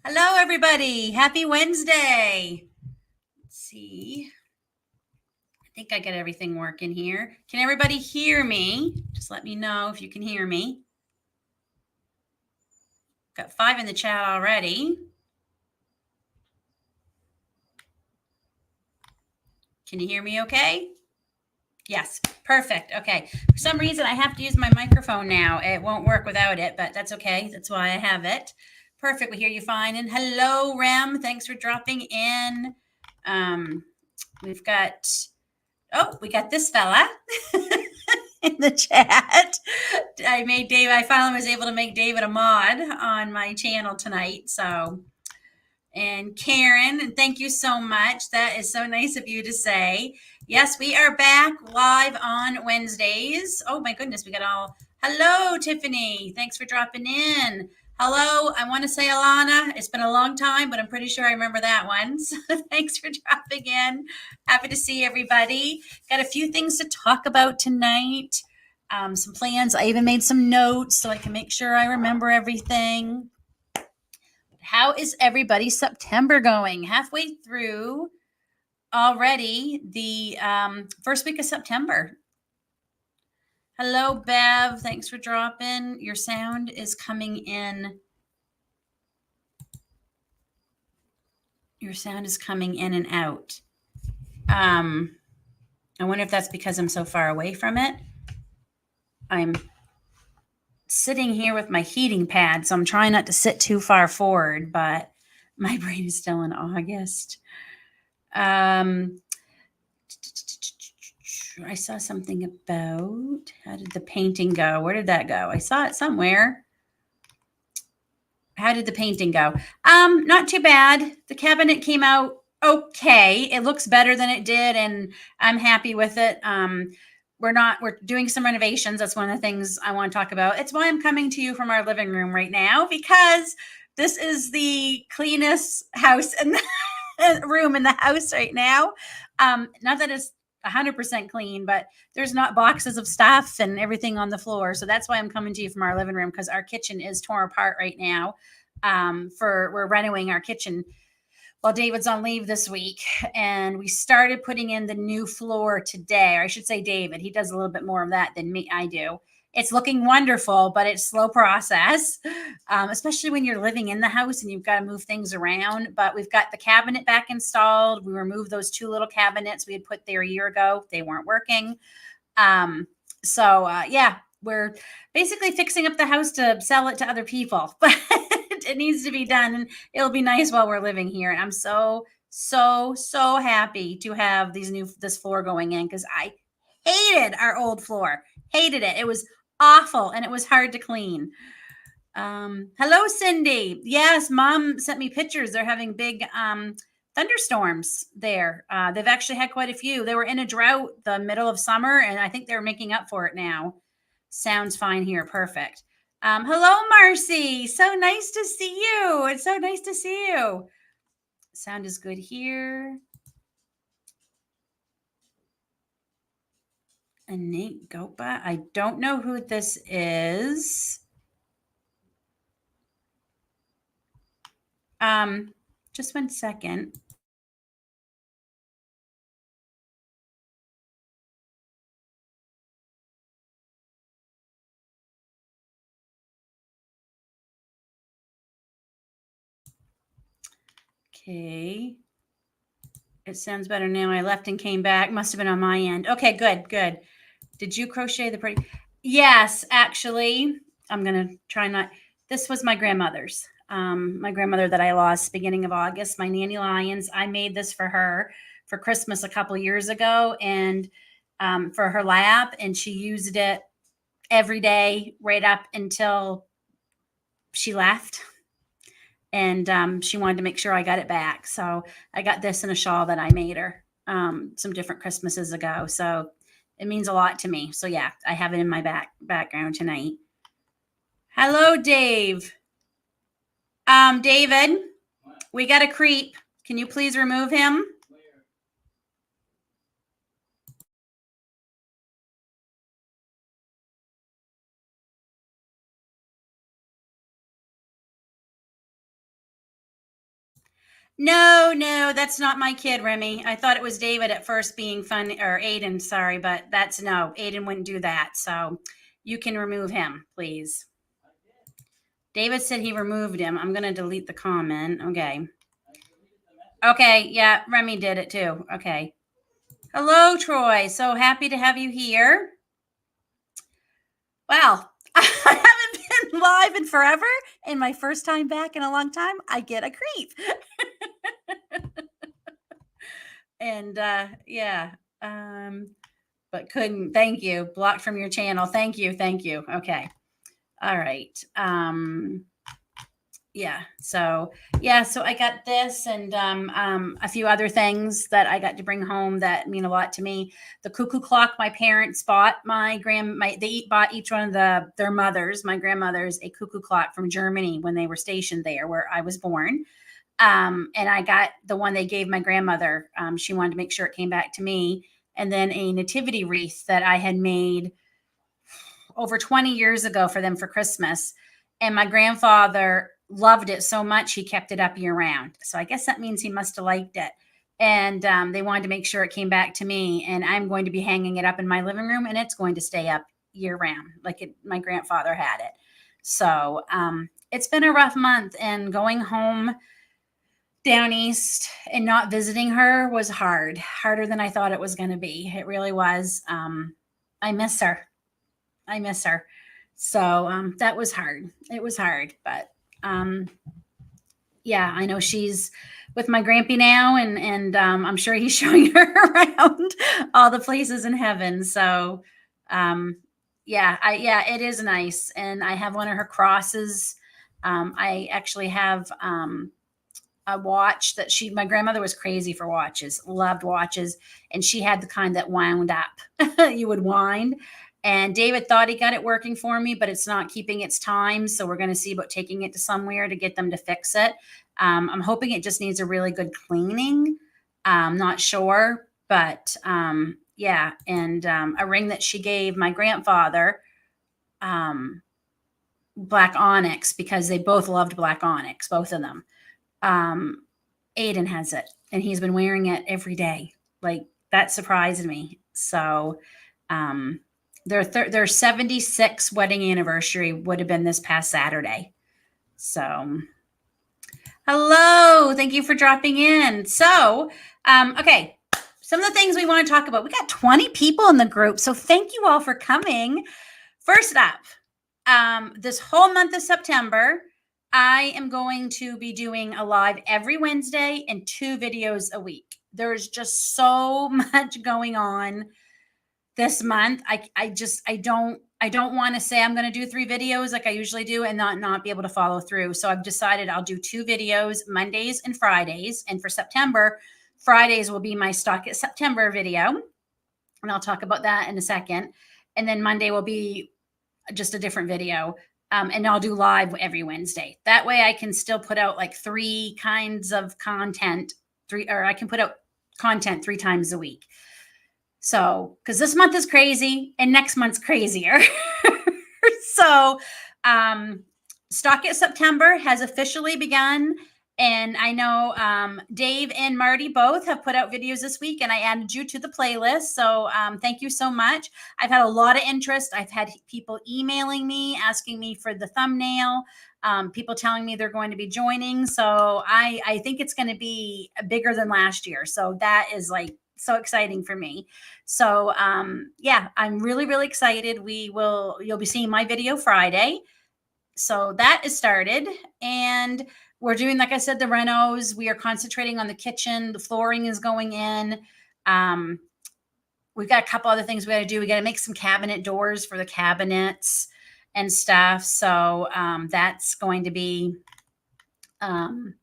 Hello, everybody. Happy Wednesday. Let's see. I think I got everything working here. Can everybody hear me? Just let me know if you can hear me. Got 5 in the chat already. Can you hear me okay? Yes, perfect. Okay. For some reason, I have to use my microphone now. It won't work without it, but that's okay. That's why I have it. Perfect. We hear you fine. And hello, Rem. Thanks for dropping in. We've got, we got this fella in the chat. I finally was able to make David a mod on my channel tonight. So, and Karen, and thank you so much. That is so nice of you to say. Yes, we are back live on Wednesdays. Oh my goodness, we got all. Hello, Tiffany. Thanks for dropping in. Hello, I want to say Alana. It's been a long time, but I'm pretty sure I remember that one. So thanks for dropping in. Happy to see everybody. Got a few things to talk about tonight. Some plans. I even made some notes so I can make sure I remember everything. How is everybody's September going? Halfway through already the first week of September. Hello, Bev. Thanks for dropping. Your sound is coming in. Your sound is coming in and out. I wonder if that's because I'm so far away from it. I'm sitting here with my heating pad, so I'm trying not to sit too far forward, but my brain is still in August. I saw something about how did the painting go? Where did that go? I saw it somewhere. How did the painting go? Not too bad. The cabinet came out okay. It looks better than it did, and I'm happy with it. We're doing some renovations. That's one of the things I want to talk about. It's why I'm coming to you from our living room right now, because this is the cleanest house in the room in the house right now. Not that it's 100% clean, but there's not boxes of stuff and everything on the floor. So that's why I'm coming to you from our living room, because our kitchen is torn apart right now. We're renovating our kitchen while David's on leave this week, and we started putting in the new floor today. Or I should say David. He does a little bit more of that than I do. It's looking wonderful, but it's slow process, especially when you're living in the house and you've got to move things around. But we've got the cabinet back installed. We removed those 2 little cabinets we had put there a year ago. They weren't working. Yeah, we're basically fixing up the house to sell it to other people, but it needs to be done, and it'll be nice while we're living here. And I'm so happy to have this floor going in, because I hated our old floor. Hated it. It was awful, and it was hard to clean. Hello, Cindy. Yes, Mom sent me pictures. They're having big thunderstorms there. They've actually had quite a few. They were in a drought the middle of summer, and I think they're making up for it now. Sounds fine here. Perfect. Hello, Marcy. So nice to see you. It's so nice to see you. Sound is good here. Nate Gopa. I don't know who this is. Just 1 second. Okay. It sounds better now. I left and came back. Must have been on my end. Okay, good. Did you crochet the pretty? Yes, actually. I'm going to try not. This was my grandmother's. My grandmother that I lost beginning of August, my Nanny Lyons. I made this for her for Christmas a couple years ago, and for her lap, and she used it every day right up until she left. And she wanted to make sure I got it back. So I got this in a shawl that I made her some different Christmases ago. So it means a lot to me. So yeah, I have it in my background tonight. Hello, Dave. David, we got a creep. Can you please remove him? No, that's not my kid, Remy. I thought it was David at first being fun, or Aiden, sorry, but that's no, Aiden wouldn't do that. So you can remove him, please. David said he removed him. I'm going to delete the comment. Okay. Okay. Yeah. Remy did it too. Okay. Hello, Troy. So happy to have you here. Wow. I haven't been live in forever. And my first time back in a long time, I get a creep. And yeah. But couldn't. Thank you. Blocked from your channel. Thank you. Okay. All right. Yeah. So I got this and a few other things that I got to bring home that mean a lot to me. The cuckoo clock my parents bought bought each one of their mothers, my grandmothers, a cuckoo clock from Germany when they were stationed there where I was born. And I got the one they gave my grandmother. She wanted to make sure it came back to me. And then a nativity wreath that I had made over 20 years ago for them for Christmas. And my grandfather loved it so much, he kept it up year round. So I guess that means he must have liked it. And they wanted to make sure it came back to me. And I'm going to be hanging it up in my living room, and it's going to stay up year round, like my grandfather had it. So it's been a rough month, and going home down east and not visiting her was harder than I thought it was going to be. It really was. I miss her. So that was hard. It was hard, but yeah, I know she's with my grampy now, and I'm sure he's showing her around all the places in heaven. So yeah, it is nice, and I have one of her crosses. I actually have a watch that my grandmother was crazy for watches, loved watches, and she had the kind that wound up. You would wind. And David thought he got it working for me, but it's not keeping its time. So we're going to see about taking it to somewhere to get them to fix it. I'm hoping it just needs a really good cleaning. Not sure, but yeah. And a ring that she gave my grandfather, black onyx, because they both loved black onyx, both of them. Aiden has it, and he's been wearing it every day. Like, that surprised me. So their 76th wedding anniversary would have been this past Saturday. So hello, thank you for dropping in. So okay, some of the things we want to talk about. We got 20 people in the group, so thank you all for coming. First up, this whole month of September, I am going to be doing a live every Wednesday and 2 videos a week. There's just so much going on this month. I don't want to say I'm going to do 3 videos like I usually do and not be able to follow through. So I've decided I'll do 2 videos, Mondays and Fridays. And for September, Fridays will be my Stock It September video. And I'll talk about that in a second. And then Monday will be just a different video. And I'll do live every Wednesday. That way I can still put out like 3 kinds of content, or I can put out content 3 times a week. So, because this month is crazy and next month's crazier. So, Stock It September has officially begun. And I know Dave and Marty both have put out videos this week, and I added you to the playlist. So thank you so much. I've had a lot of interest. I've had people emailing me, asking me for the thumbnail, people telling me they're going to be joining. So I think it's going to be bigger than last year. So that is like so exciting for me. So yeah, I'm really, really excited. You'll be seeing my video Friday. So that is started, and we're doing, like I said, the renos. We are concentrating on the kitchen. The flooring is going in. We've got a couple other things we got to do. We got to make some cabinet doors for the cabinets and stuff. So that's going to be kind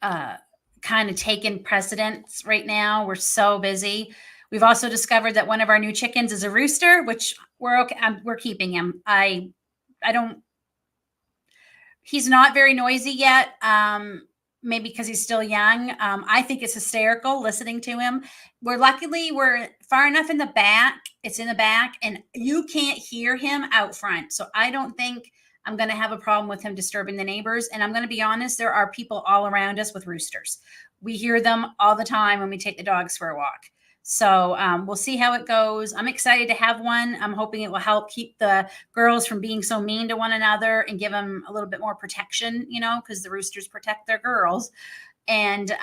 of taking precedence right now. We're so busy. We've also discovered that one of our new chickens is a rooster, which we're okay. We're keeping him. He's not very noisy yet. Maybe because he's still young. I think it's hysterical listening to him. Luckily we're far enough in the back. It's in the back and you can't hear him out front. So I don't think I'm going to have a problem with him disturbing the neighbors. And I'm going to be honest, there are people all around us with roosters. We hear them all the time when we take the dogs for a walk. So we'll see how it goes. I'm excited to have one. I'm hoping it will help keep the girls from being so mean to one another and give them a little bit more protection, because the roosters protect their girls. And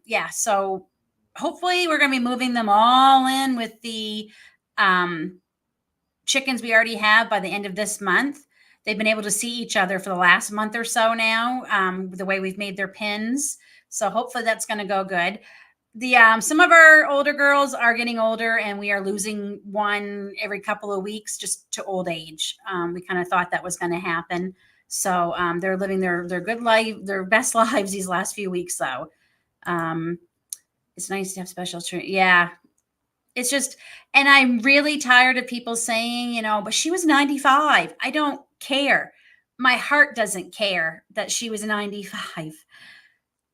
yeah, so hopefully we're going to be moving them all in with the chickens we already have by the end of this month. They've been able to see each other for the last month or so now, the way we've made their pins. So hopefully that's going to go good. Some of our older girls are getting older, and we are losing one every couple of weeks just to old age. We kind of thought that was going to happen. So they're living their good life, their best lives these last few weeks, though. It's nice to have special treatment. Yeah. It's just, and I'm really tired of people saying, but she was 95. I don't care. My heart doesn't care that she was 95.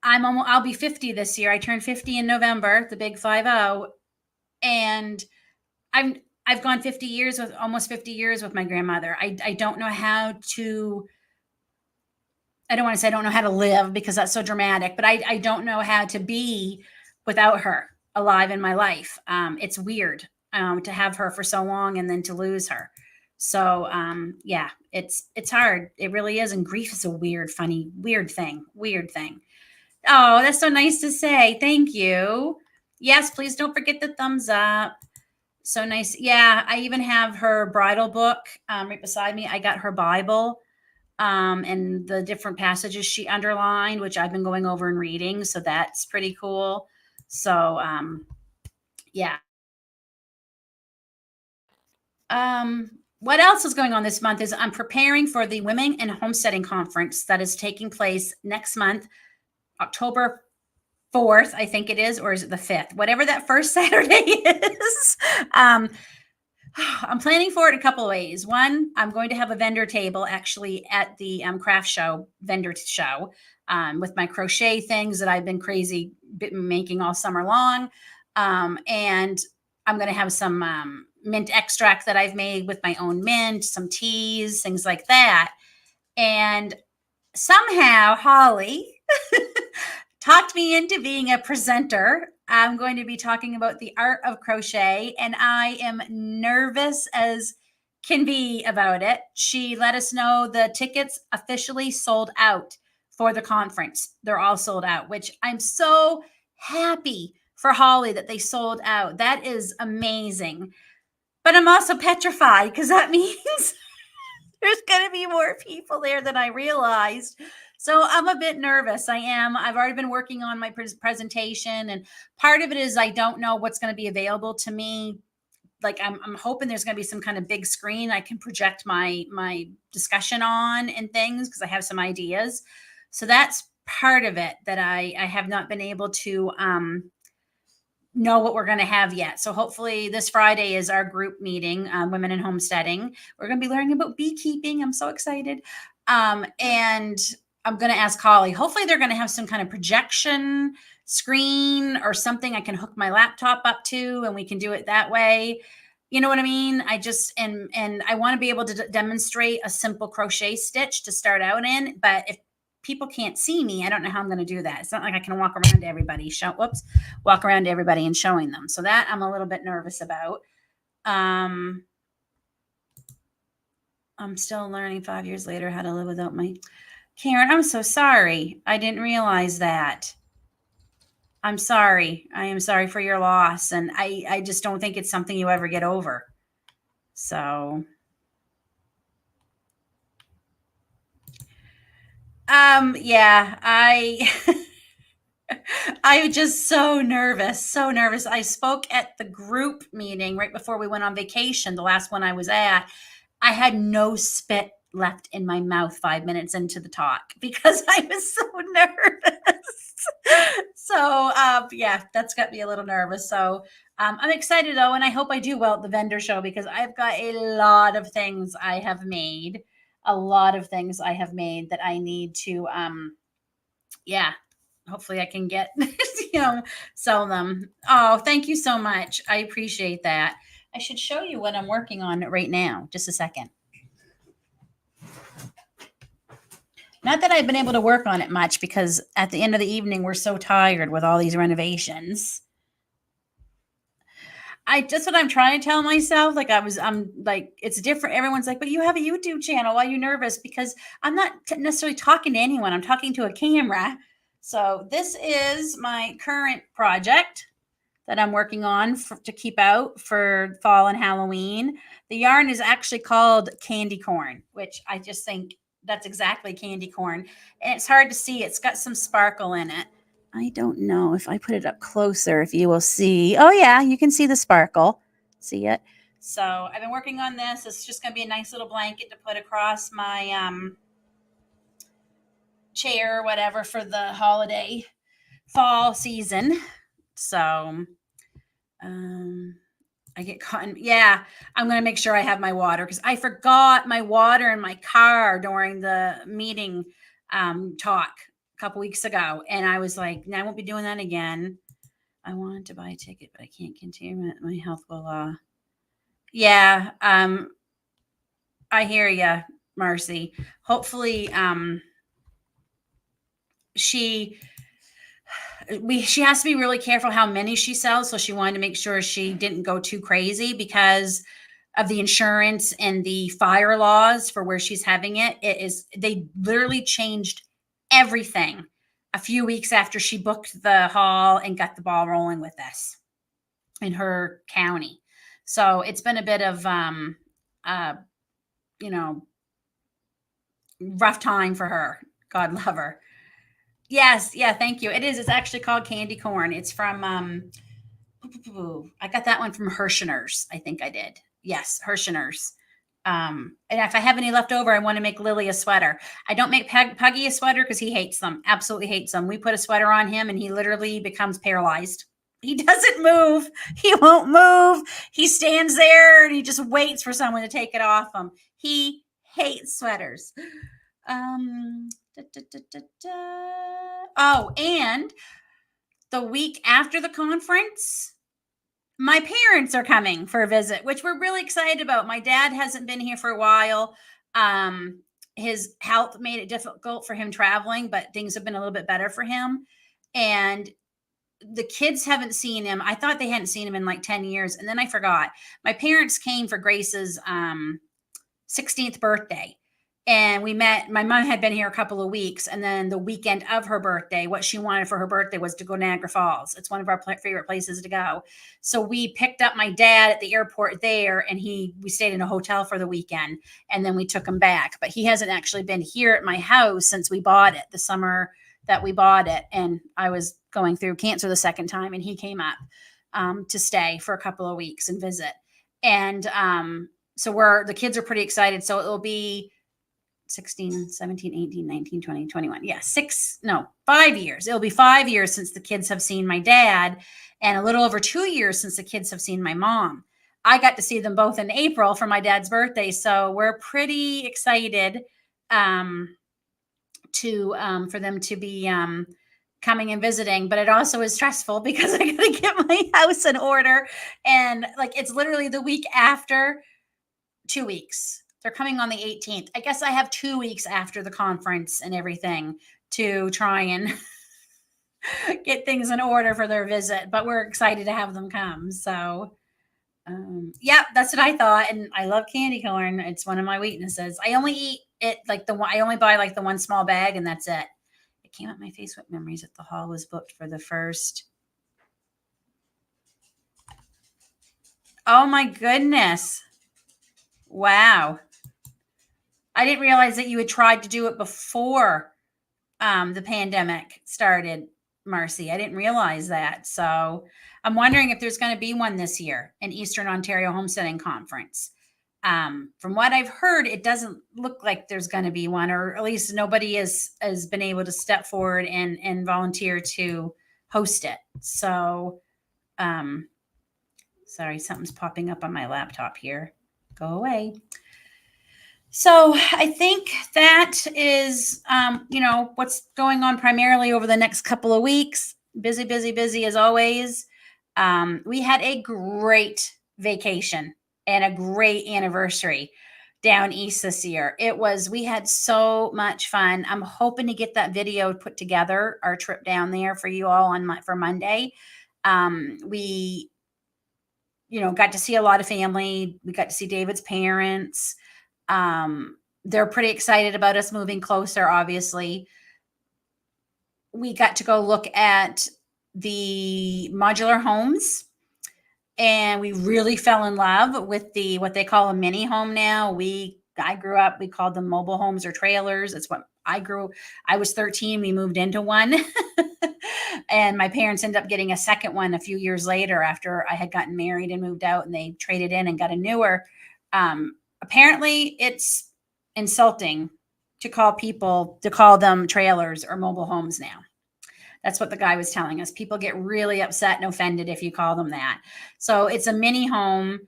I'll be 50 this year. I turned 50 in November, the big 50. And I've gone almost 50 years with my grandmother. I don't know how to, I don't want to say I don't know how to live because that's so dramatic, but I don't know how to be without her alive in my life. It's weird to have her for so long and then to lose her. So yeah, it's hard. It really is. And grief is a weird thing. Oh, that's so nice to say. Thank you. Yes, please don't forget the thumbs up. So nice. Yeah, I even have her bridal book right beside me. I got her Bible and the different passages she underlined, which I've been going over and reading. So that's pretty cool. So yeah. What else is going on this month is I'm preparing for the Women in Homesteading Conference that is taking place next month, October 4th, I think it is, or is it the 5th? Whatever that first Saturday is. I'm planning for it a couple of ways. One, I'm going to have a vendor table actually at the craft show, vendor show, with my crochet things that I've been crazy making all summer long. And I'm going to have some mint extract that I've made with my own mint, some teas, things like that. And somehow Holly talked me into being a presenter. I'm going to be talking about the art of crochet, and I am nervous as can be about it. She let us know the tickets officially sold out for the conference. They're all sold out, which I'm so happy for Holly that they sold out. That is amazing. But I'm also petrified because that means there's going to be more people there than I realized. So I'm a bit nervous. I am. I've already been working on my presentation, and part of it is I don't know what's going to be available to me. Like I'm hoping there's going to be some kind of big screen I can project my discussion on and things because I have some ideas. So that's part of it that I have not been able to know what we're going to have yet. So hopefully this Friday is our group meeting, Women in Homesteading. We're going to be learning about beekeeping. I'm so excited. And I'm going to ask Holly, hopefully they're going to have some kind of projection screen or something I can hook my laptop up to, and we can do it that way. You know what I mean? I just, and I want to be able to demonstrate a simple crochet stitch to start out in, but if people can't see me, I don't know how I'm going to do that. It's not like I can walk around to everybody, walk around to everybody and showing them. So that I'm a little bit nervous about. I'm still learning 5 years later how to live without my Karen. I'm so sorry. I didn't realize that. I'm sorry. I am sorry for your loss. And I just don't think it's something you ever get over. So, yeah, I was just so nervous. I spoke at the group meeting right before we went on vacation, the last one I was at. I had no spit left in my mouth 5 minutes into the talk because I was so nervous. So, yeah, that's got me a little nervous. So, I'm excited though, and I hope I do well at the vendor show because I've got a lot of things I have made, that I need to, yeah, hopefully I can get, sell them. Oh, thank you so much. I appreciate that. I should show you what I'm working on right now. Just a second. Not that I've been able to work on it much because at the end of the evening, we're so tired with all these renovations. I just what I'm trying to tell myself. I'm like, it's different. Everyone's like, but you have a YouTube channel. Why are you nervous? Because I'm not necessarily talking to anyone. I'm talking to a camera. So this is my current project that I'm working on to keep out for fall and Halloween. The yarn is actually called candy corn, which I just think that's exactly candy corn. And it's hard to see. It's got some sparkle in it. I don't know if I put it up closer, if you will see. Oh, yeah, you can see the sparkle. See it? So I've been working on this. It's just going to be a nice little blanket to put across my chair or whatever for the holiday fall season. So I get caught in, yeah, I'm going to make sure I have my water because I forgot my water in my car during the meeting talk a couple weeks ago. And I was like, no, I won't be doing that again. I wanted to buy a ticket, but I can't continue it. My health will, yeah. I hear you, Marcy. Hopefully, she has to be really careful how many she sells. So she wanted to make sure she didn't go too crazy because of the insurance and the fire laws for where she's having it. They literally changed everything a few weeks after she booked the hall and got the ball rolling with this in her county. So it's been a bit of, rough time for her. God love her. Yes, yeah, thank you. It is. It's actually called candy corn. It's from I got that one from Hirschner's. I think I did. Yes, Hirschner's. And if I have any left over, I want to make Lily a sweater. I don't make Puggy a sweater because he hates them. Absolutely hates them. We put a sweater on him and he literally becomes paralyzed. He doesn't move. He won't move. He stands there and he just waits for someone to take it off him. He hates sweaters. Oh, and the week after the conference, my parents are coming for a visit, which we're really excited about. My dad hasn't been here for a while. His health made it difficult for him traveling, but things have been a little bit better for him. And the kids haven't seen him. I thought they hadn't seen him in like 10 years. And then I forgot. My parents came for Grace's 16th birthday. And we met. My mom had been here a couple of weeks. And then the weekend of her birthday, what she wanted for her birthday was to go to Niagara Falls. It's one of our favorite places to go. So we picked up my dad at the airport there and we stayed in a hotel for the weekend. And then we took him back. But he hasn't actually been here at my house since we bought it, the summer that we bought it. And I was going through cancer the second time and he came up to stay for a couple of weeks and visit. And so the kids are pretty excited. So it will be 16, 17, 18, 19, 20, 21. Yeah, 5 years. It'll be 5 years since the kids have seen my dad and a little over 2 years since the kids have seen my mom. I got to see them both in April for my dad's birthday. So we're pretty excited for them to be coming and visiting, but it also is stressful because I got to get my house in order. And like, it's literally the week after 2 weeks. They're coming on the 18th. I guess I have 2 weeks after the conference and everything to try and get things in order for their visit, but we're excited to have them come. So, yeah, that's what I thought. And I love candy corn. It's one of my weaknesses. I only eat it I only buy like the one small bag and that's it. It came up my Facebook memories that the hall was booked for the first. Oh my goodness. Wow. I didn't realize that you had tried to do it before the pandemic started, Marcy. I didn't realize that. So I'm wondering if there's going to be one this year, an Eastern Ontario Homesteading Conference. From what I've heard, it doesn't look like there's going to be one, or at least nobody has been able to step forward and volunteer to host it. So, sorry, something's popping up on my laptop here. Go away. So I think that is, what's going on primarily over the next couple of weeks. Busy, busy, busy as always. We had a great vacation and a great anniversary. down east this year. We had so much fun. I'm hoping to get that video put together, our trip down there for you all for Monday. We, got to see a lot of family. We got to see David's parents. They're pretty excited about us moving closer, obviously. We got to go look at the modular homes, and we really fell in love with what they call a mini home now. I grew up, we called them mobile homes or trailers. It's what I was 13, we moved into one. And my parents ended up getting a second one a few years later after I had gotten married and moved out, and they traded in and got a newer. Apparently it's insulting to call them trailers or mobile homes now. That's what the guy was telling us. People get really upset and offended if you call them that. So it's a mini home.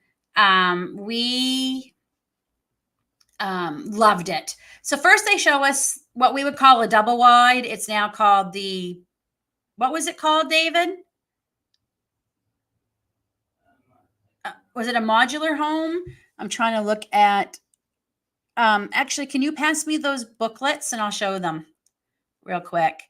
We loved it. So first they show us what we would call a double wide. It's now called what was it called, David? Was it a modular home? I'm trying to look at, actually, can you pass me those booklets and I'll show them real quick.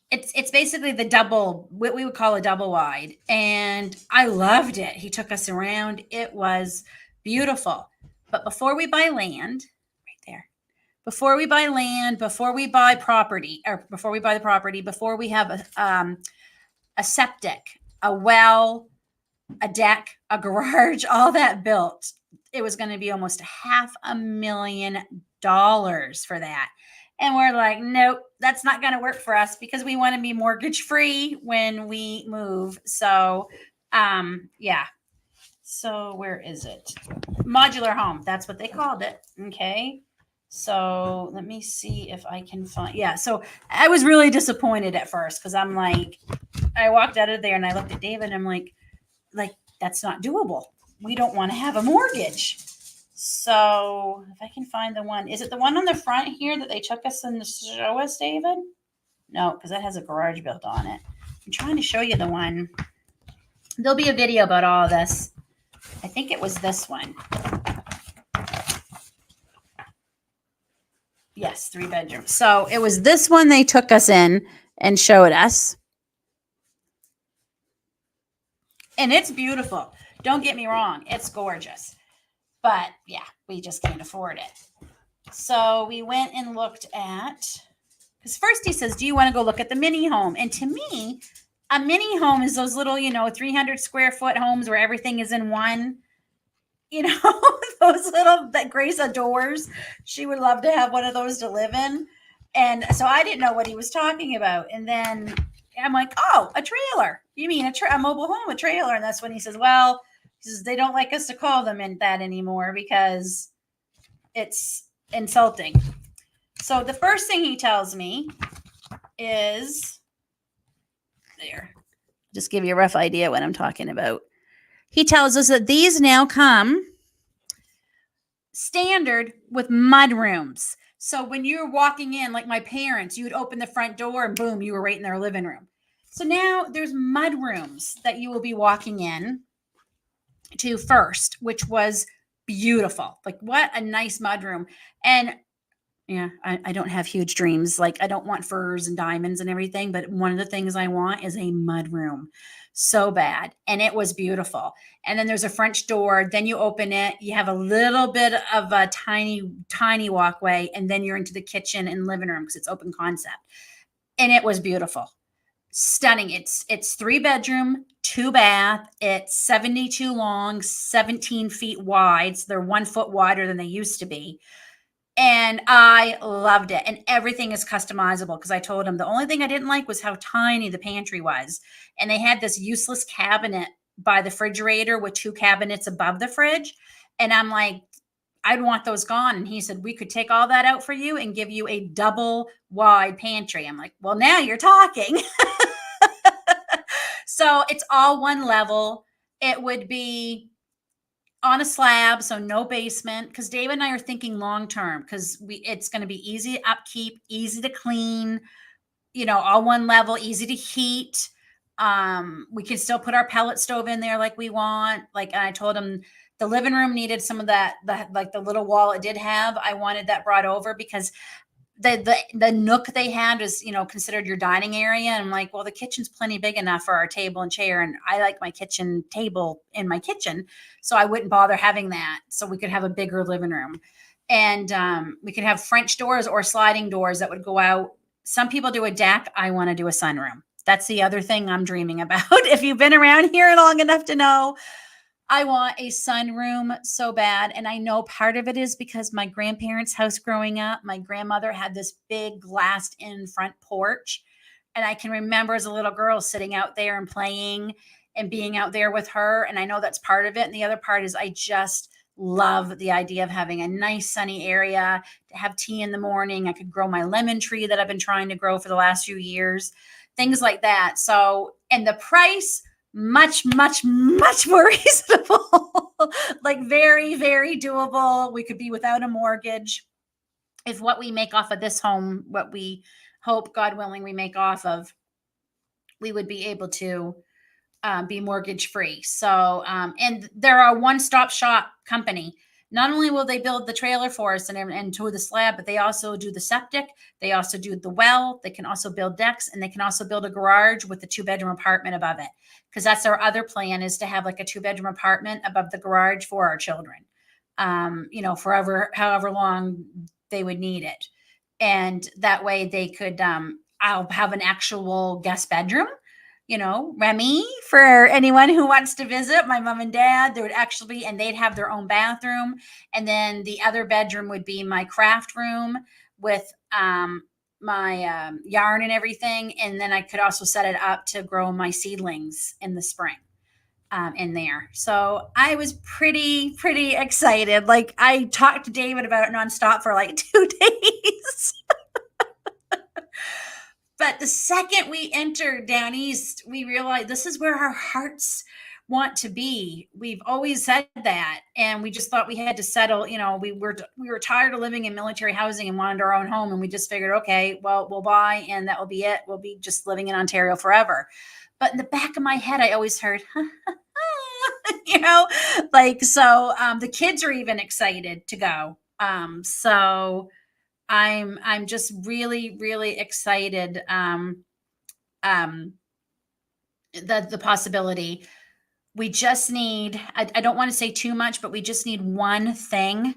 It's basically what we would call a double wide. And I loved it. He took us around. It was beautiful. But before we buy land, right there, before we buy the property, before we have a septic, a well, a deck, a garage, all that built, it was going to be almost $500,000 for that. And we're like, nope, that's not going to work for us because we want to be mortgage free when we move. So, yeah. So where is it? Modular home. That's what they called it. Okay. So let me see if I can find. Yeah. So I was really disappointed at first because I'm like, I walked out of there and I looked at David and I'm like, that's not doable. We don't want to have a mortgage. So if I can find the one, is it the one on the front here that they took us and show us, David? No, because that has a garage built on it. I'm trying to show you the one. There'll be a video about all of this. I think it was this one. Yes, 3 bedrooms. So it was this one they took us in and showed us. And it's beautiful. Don't get me wrong. It's gorgeous. But yeah, we just can't afford it. So we went and looked at, because first he says, do you want to go look at the mini home? And to me, a mini home is those little, 300 square foot homes where everything is in one, those little, that Grace adores. She would love to have one of those to live in. And so I didn't know what he was talking about. And then I'm like, oh, a trailer. You mean a mobile home, a trailer? And that's when he says, well, they don't like us to call them that anymore because it's insulting. So the first thing he tells me is there. Just give you a rough idea what I'm talking about. He tells us that these now come standard with mud rooms. So when you're walking in, like my parents, you would open the front door and boom, you were right in their living room. So now there's mud rooms that you will be walking in to first, which was beautiful. Like what a nice mudroom. And yeah, I don't have huge dreams. Like I don't want furs and diamonds and everything, but one of the things I want is a mudroom so bad. And it was beautiful. And then there's a French door. Then you open it. You have a little bit of a tiny walkway. And then you're into the kitchen and living room because it's open concept. And it was beautiful. Stunning. It's 3 bedroom, 2 bath. It's 72 long, 17 feet wide. So they're 1 foot wider than they used to be. And I loved it. And everything is customizable because I told him the only thing I didn't like was how tiny the pantry was. And they had this useless cabinet by the refrigerator with 2 cabinets above the fridge. And I'm like, I'd want those gone. And he said, we could take all that out for you and give you a double wide pantry. I'm like, well, now you're talking. So it's all one level. It would be on a slab, so no basement, because David and I are thinking long-term because it's going to be easy upkeep, easy to clean, all one level, easy to heat. We can still put our pellet stove in there like we want. And I told him The living room needed some of that, the little wall it did have. I wanted that brought over because the nook they had was, considered your dining area. And I'm like, well, the kitchen's plenty big enough for our table and chair. And I like my kitchen table in my kitchen. So I wouldn't bother having that. So we could have a bigger living room. And we could have French doors or sliding doors that would go out. Some people do a deck. I want to do a sunroom. That's the other thing I'm dreaming about. If you've been around here long enough to know, I want a sunroom so bad. And I know part of it is because my grandparents' house growing up, my grandmother had this big glassed in front porch. And I can remember as a little girl sitting out there and playing and being out there with her. And I know that's part of it. And the other part is I just love the idea of having a nice sunny area to have tea in the morning. I could grow my lemon tree that I've been trying to grow for the last few years, things like that. So, and the price, much, much, much more reasonable, like very, very doable. We could be without a mortgage. If what we make off of this home, what we hope, God willing, we make off of, we would be able to be mortgage free. So, and they're a one-stop shop company. Not only will they build the trailer for us and to the slab, but they also do the septic. They also do the well. They can also build decks, and they can also build a garage with the 2-bedroom apartment above it. Because that's our other plan, is to have like a 2-bedroom apartment above the garage for our children. Forever, however long they would need it. And that way they could, I'll have an actual guest bedroom, Remy, for anyone who wants to visit. My mom and dad, there would actually be, and they'd have their own bathroom. And then the other bedroom would be my craft room with my yarn and everything. And then I could also set it up to grow my seedlings in the spring in there. So I was pretty excited. Like, I talked to David about it nonstop for like 2 days. But the second we entered down east, we realized this is where our hearts want to be. We've always said that, and we just thought we had to settle. We were tired of living in military housing and wanted our own home, and we just figured, okay, well, we'll buy, and that will be it. We'll be just living in Ontario forever. But in the back of my head, I always heard, the kids are even excited to go. So I'm just really excited. The possibility. We just need, I don't want to say too much, but we just need one thing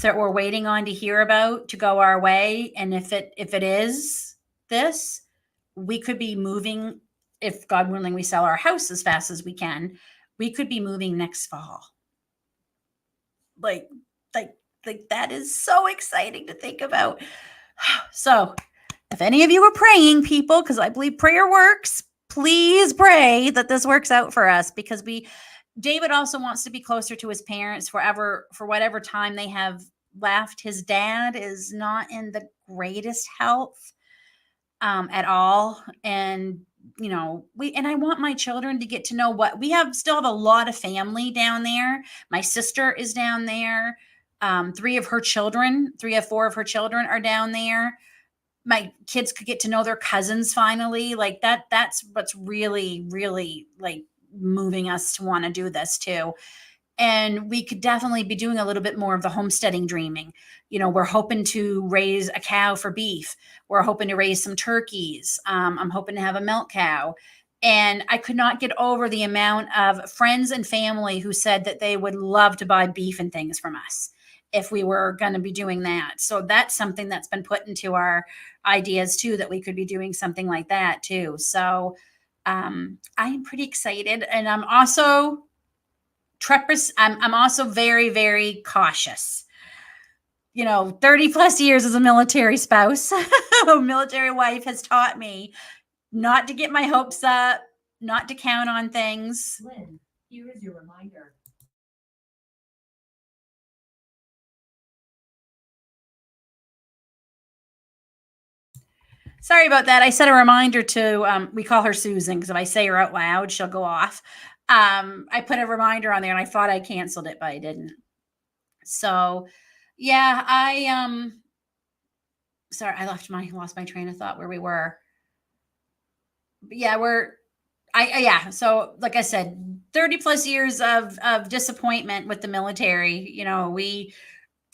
that we're waiting on to hear about to go our way. And if it is this, we could be moving, if God willing, we sell our house as fast as we can, we could be moving next fall. Like that is so exciting to think about. So if any of you are praying, people, because I believe prayer works, please pray that this works out for us, because David also wants to be closer to his parents for whatever time they have left. His dad is not in the greatest health at all. And I want my children to get to know what we still have a lot of family down there. My sister is down there. 3 of 4 of her children are down there. My kids could get to know their cousins finally. Like that's what's really, really like moving us to want to do this too. And we could definitely be doing a little bit more of the homesteading dreaming. We're hoping to raise a cow for beef. We're hoping to raise some turkeys. I'm hoping to have a milk cow. And I could not get over the amount of friends and family who said that they would love to buy beef and things from us if we were going to be doing that. So that's something that's been put into our ideas too, that we could be doing something like that too. So I'm pretty excited. And I'm also I'm also very, very cautious. 30 plus years as a military spouse, a military wife, has taught me not to get my hopes up, not to count on things. Lynn, here is your reminder. Sorry about that. I set a reminder to, we call her Susan, because if I say her out loud, she'll go off. I put a reminder on there, and I thought I canceled it, but I didn't. So yeah, sorry, I lost my train of thought where we were. But yeah, so like I said, 30 plus years of disappointment with the military. We,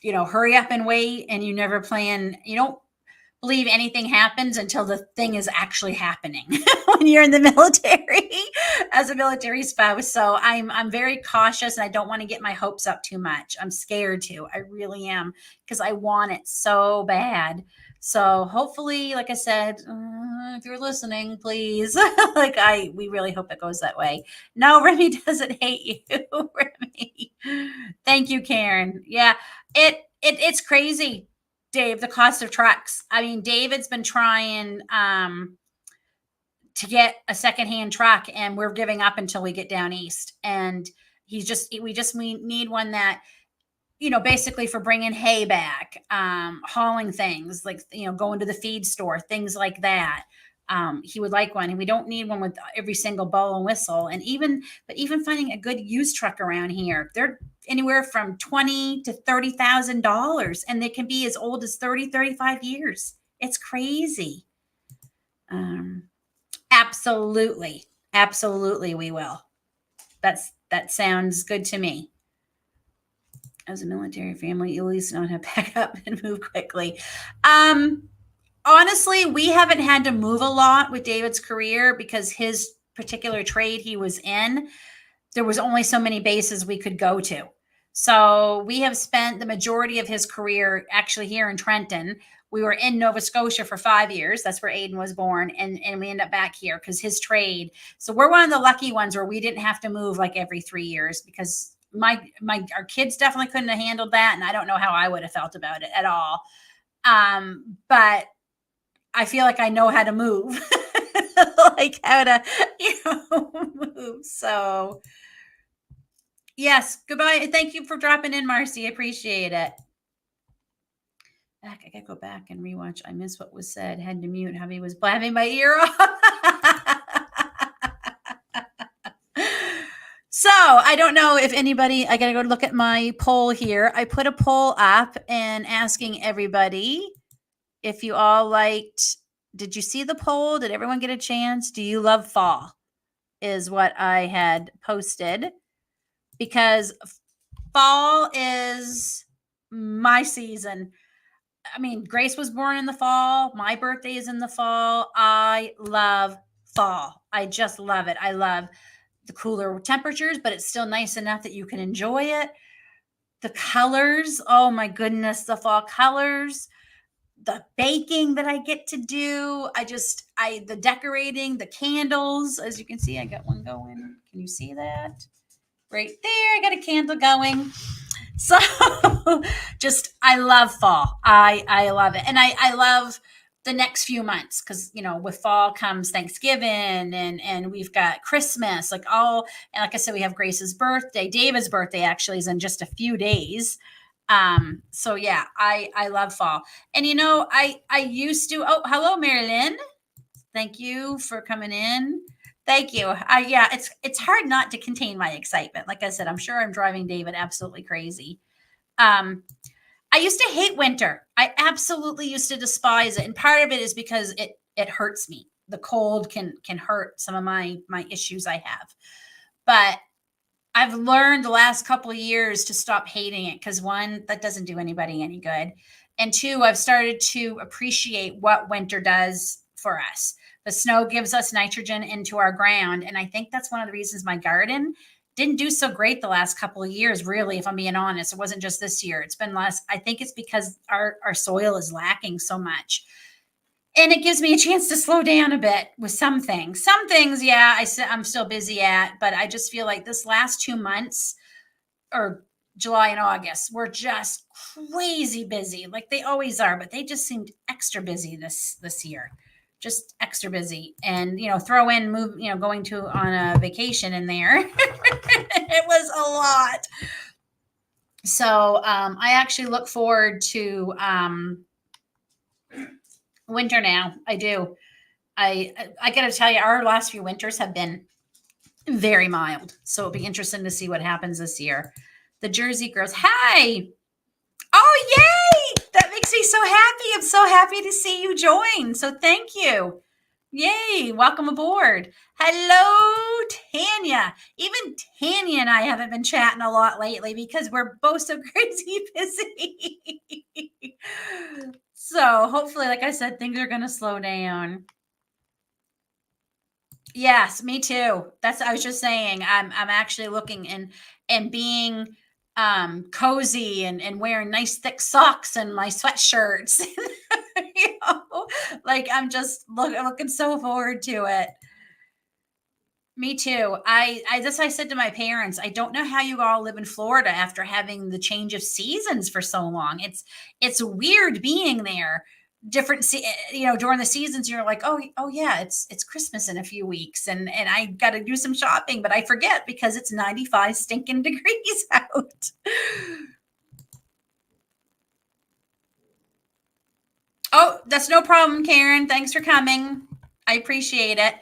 hurry up and wait, and you never plan. You don't believe anything happens until the thing is actually happening when you're in the military as a military spouse. So I'm very cautious, and I don't want to get my hopes up too much. I'm scared to. I really am, because I want it so bad. So hopefully, like I said, if you're listening, please, we really hope it goes that way. No, Remy doesn't hate you, Remy. Thank you, Karen. Yeah, it's crazy, Dave, the cost of trucks. I mean, David's been trying to get a secondhand truck, and we're giving up until we get down east. And we need one that, basically for bringing hay back, hauling things, like, going to the feed store, things like that. He would like one, and we don't need one with every single bell and whistle. And even finding a good used truck around here, they're anywhere from $20,000 to $30,000, and they can be as old as 30, 35 years. It's crazy. Absolutely. Absolutely. We will. That sounds good to me. As a military family, you'll at least not have pack up and move quickly. Honestly, we haven't had to move a lot with David's career, because his particular trade he was in, there was only so many bases we could go to. So we have spent the majority of his career actually here in Trenton. We were in Nova Scotia for 5 years. That's where Aiden was born. And we end up back here because his trade. So we're one of the lucky ones where we didn't have to move like every 3 years, because our kids definitely couldn't have handled that. And I don't know how I would have felt about it at all. But I feel like I know how to move, like how to, move. So yes, goodbye. Thank you for dropping in, Marcy. I appreciate it. I gotta go back and rewatch. I missed what was said. Had to mute. Hubby was blabbing my ear off. So I don't know if anybody, I got to go look at my poll here. I put a poll up and asking everybody if you all liked, did you see the poll? Did everyone get a chance? Do you love fall? Is what I had posted, because fall is my season. I mean, Grace was born in the fall. My birthday is in the fall. I love fall. I just love it. I love the cooler temperatures, but it's still nice enough that you can enjoy it. The colors, oh my goodness, the fall colors, the baking that I get to do. The decorating, the candles, as you can see, I got one going. Can you see that? Right there, I got a candle going. So I love fall. I love it. And I love the next few months, because with fall comes Thanksgiving, and we've got Christmas, and like I said, we have Grace's birthday. David's birthday actually is in just a few days. So yeah, I love fall. And I used to, oh, hello, Marilyn. Thank you for coming in. Thank you. It's hard not to contain my excitement. Like I said, I'm sure I'm driving David absolutely crazy. I used to hate winter. I absolutely used to despise it. And part of it is because it hurts me. The cold can hurt some of my issues I have. But I've learned the last couple of years to stop hating it, because one, that doesn't do anybody any good. And two, I've started to appreciate what winter does for us. The snow gives us nitrogen into our ground. And I think that's one of the reasons my garden didn't do so great the last couple of years, really, if I'm being honest. It wasn't just this year. It's been less. I think it's because our soil is lacking so much. And it gives me a chance to slow down a bit with some things. Some things, yeah, I'm still busy at, but I just feel like this last 2 months, or July and August, were just crazy busy. Like they always are, but they just seemed extra busy this year. Just extra busy. And, throw in going on a vacation in there. It was a lot. So I actually look forward to winter now. I do. I got to tell you, our last few winters have been very mild. So it'll be interesting to see what happens this year. The Jersey girls. Hi. Oh, yay. That makes me so happy. I'm so happy to see you join. So thank you. Yay, welcome aboard. Hello, Tanya. Even Tanya and I haven't been chatting a lot lately because we're both so crazy busy. So hopefully, like I said, things are going to slow down. Yes, me too. That's I was just saying. I'm actually looking and being cozy and wearing nice thick socks and my sweatshirts. you know, like I'm just looking so forward to it. Me too. I that's why I said to my parents, I don't know how you all live in Florida after having the change of seasons for so long. It's weird being there. Different, during the seasons, you're like, oh yeah, it's Christmas in a few weeks, and I got to do some shopping, but I forget because it's 95 stinking degrees out. Oh, that's no problem, Karen. Thanks for coming. I appreciate it.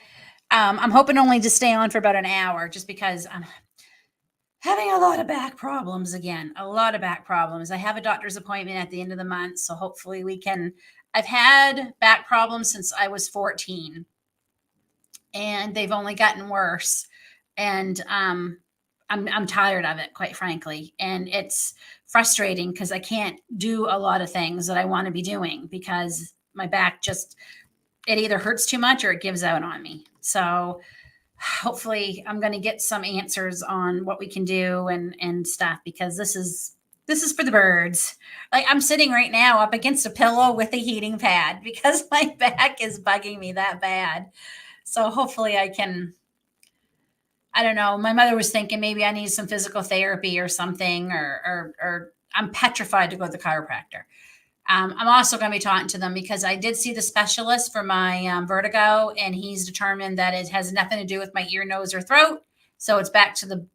I'm hoping only to stay on for about an hour, just because I'm having a lot of back problems again. A lot of back problems. I have a doctor's appointment at the end of the month, so hopefully we can. I've had back problems since I was 14, and they've only gotten worse. And I'm tired of it, quite frankly, and it's frustrating because I can't do a lot of things that I want to be doing because my back just it either hurts too much or it gives out on me. So hopefully I'm going to get some answers on what we can do and stuff because this is for the birds. Like I'm sitting right now up against a pillow with a heating pad because my back is bugging me that bad. So hopefully I can. I don't know. My mother was thinking maybe I need some physical therapy or something, or I'm petrified to go to the chiropractor. I'm also going to be talking to them because I did see the specialist for my vertigo, and he's determined that it has nothing to do with my ear, nose, or throat. So it's back to the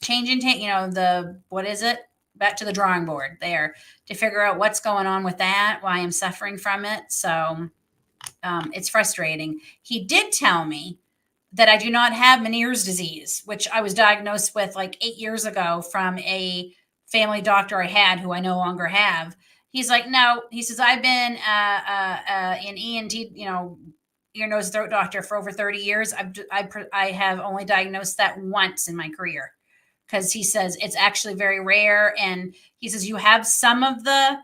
changing, the what is it? Back to the drawing board there to figure out what's going on with that, why I'm suffering from it. So it's frustrating. He did tell me that I do not have Meniere's disease, which I was diagnosed with like 8 years ago from a family doctor I had who I no longer have. He's like, no, he says, I've been an ENT, ear, nose, throat doctor for over 30 years. I have only diagnosed that once in my career because he says it's actually very rare. And he says, you have some of the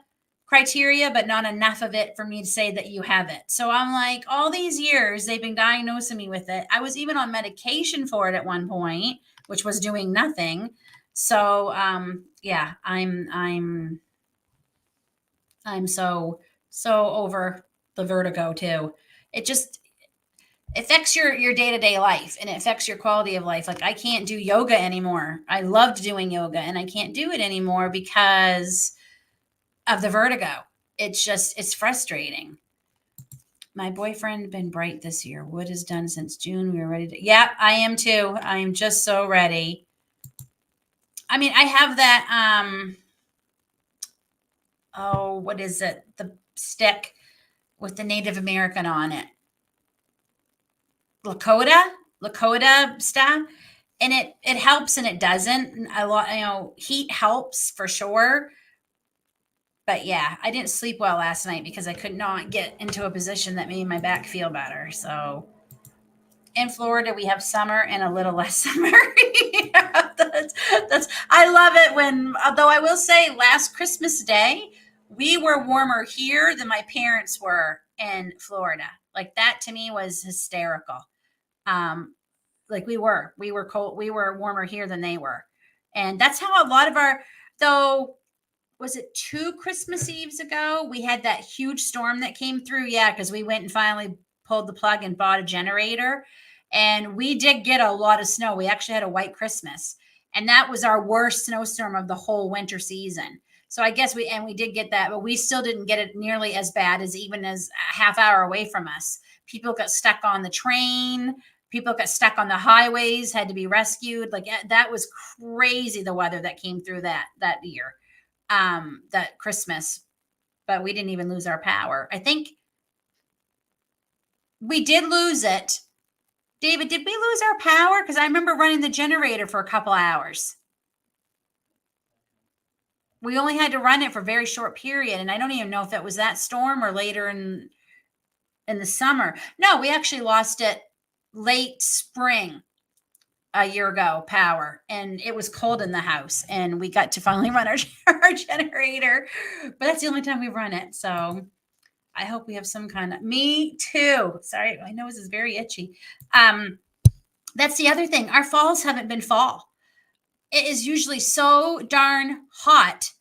criteria, but not enough of it for me to say that you have it. So I'm like, all these years they've been diagnosing me with it. I was even on medication for it at one point, which was doing nothing. So yeah, I'm so over the vertigo too. It just affects your day-to-day life and it affects your quality of life. Like I can't do yoga anymore. I loved doing yoga and I can't do it anymore because of the vertigo. It's frustrating. My boyfriend been bright this year. Wood is done since June. We were ready to. Yeah, I am too. I am just so ready. I mean, I have that. Oh, what is it? The stick with the Native American on it. Lakota stuff, and it helps and it doesn't. A lot, heat helps for sure. But yeah, I didn't sleep well last night because I could not get into a position that made my back feel better. So in Florida, we have summer and a little less summer. Yeah, that's I love it when, although I will say, last Christmas Day, we were warmer here than my parents were in Florida. Like that to me was hysterical. Um, like we were cold, we were warmer here than they were, and that's how a lot of our though was it two Christmas Eves ago? We had that huge storm that came through. Yeah, because we went and finally pulled the plug and bought a generator. And we did get a lot of snow. We actually had a white Christmas. And that was our worst snowstorm of the whole winter season. So I guess we did get that, but we still didn't get it nearly as bad as even as a half hour away from us. People got stuck on the train. People got stuck on the highways, had to be rescued. Like that was crazy, the weather that came through that year, that Christmas, but we didn't even lose our power. I think we did lose it. David, did we lose our power? Because I remember running the generator for a couple hours. We only had to run it for a very short period, and I don't even know if that was that storm or later in. in the summer. No, we actually lost it late spring a year ago, power, and it was cold in the house, and we got to finally run our, our generator, but that's the only time we run it. So I hope we have some kind of, me too. Sorry, my nose is very itchy. That's the other thing. Our falls haven't been fall. It is usually so darn hot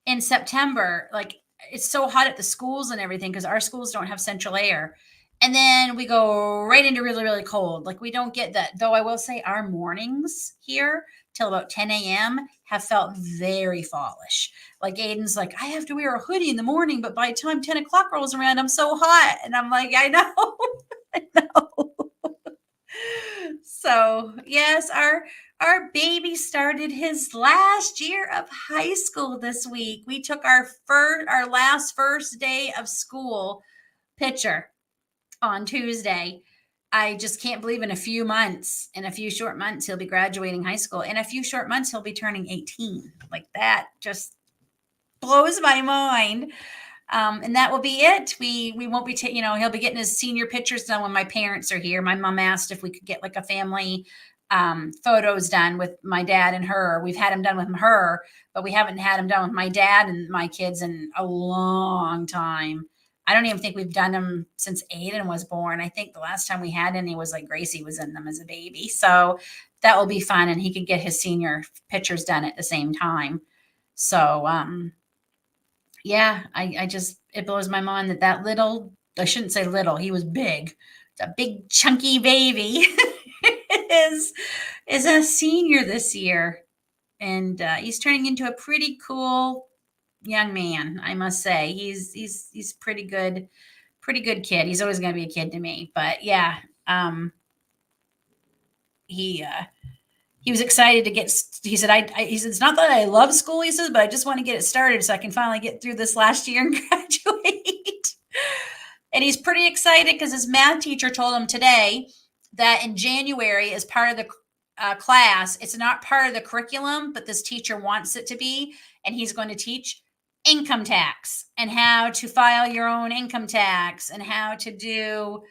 in September. Like it's so hot at the schools and everything because our schools don't have central air. And then we go right into really, really cold. Like we don't get that. Though I will say our mornings here till about 10 a.m. have felt very fallish. Like Aiden's like, I have to wear a hoodie in the morning, but by the time 10 o'clock rolls around, I'm so hot. And I'm like, I know. I know. So yes, our baby started his last year of high school this week. We took our last first day of school picture on Tuesday. I just can't believe in a few short months, he'll be graduating high school. In a few short months, he'll be turning 18. Like that just blows my mind. And that will be it. We won't be, he'll be getting his senior pictures done when my parents are here. My mom asked if we could get like a family photos done with my dad and her. We've had them done with her, but we haven't had them done with my dad and my kids in a long time. I don't even think we've done them since Aiden was born. I think the last time we had any was like Gracie was in them as a baby. So that will be fun. And he could get his senior pictures done at the same time. So, yeah, I just, it blows my mind that little, I shouldn't say little, he was big. It's a big chunky baby is a senior this year. And he's turning into a pretty cool young man, I must say. He's pretty good kid. He's always going to be a kid to me, but yeah, he was excited to get, he said, he said, it's not that I love school, he says, but I just want to get it started so I can finally get through this last year and graduate. And he's pretty excited because his math teacher told him today that in January, as part of the class, it's not part of the curriculum, but this teacher wants it to be. And he's going to teach income tax and how to file your own income tax and how to do,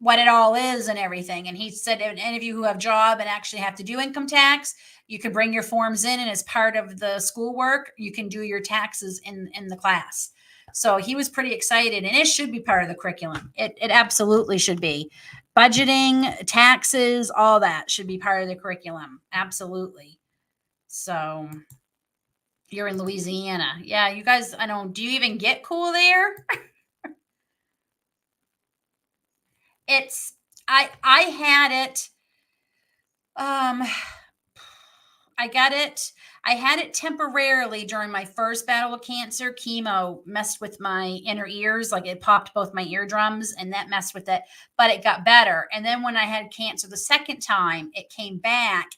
what it all is and everything. And he said, any of you who have job and actually have to do income tax, you can bring your forms in, and as part of the schoolwork, you can do your taxes in the class. So he was pretty excited, and it should be part of the curriculum. It absolutely should be. Budgeting, taxes, all that should be part of the curriculum. Absolutely. So you're in Louisiana. Yeah, you guys, I don't, do you even get cool there? I had it. I had it temporarily during my first battle with cancer. Chemo messed with my inner ears. Like it popped both my eardrums and that messed with it, but it got better. And then when I had cancer the second time, it came back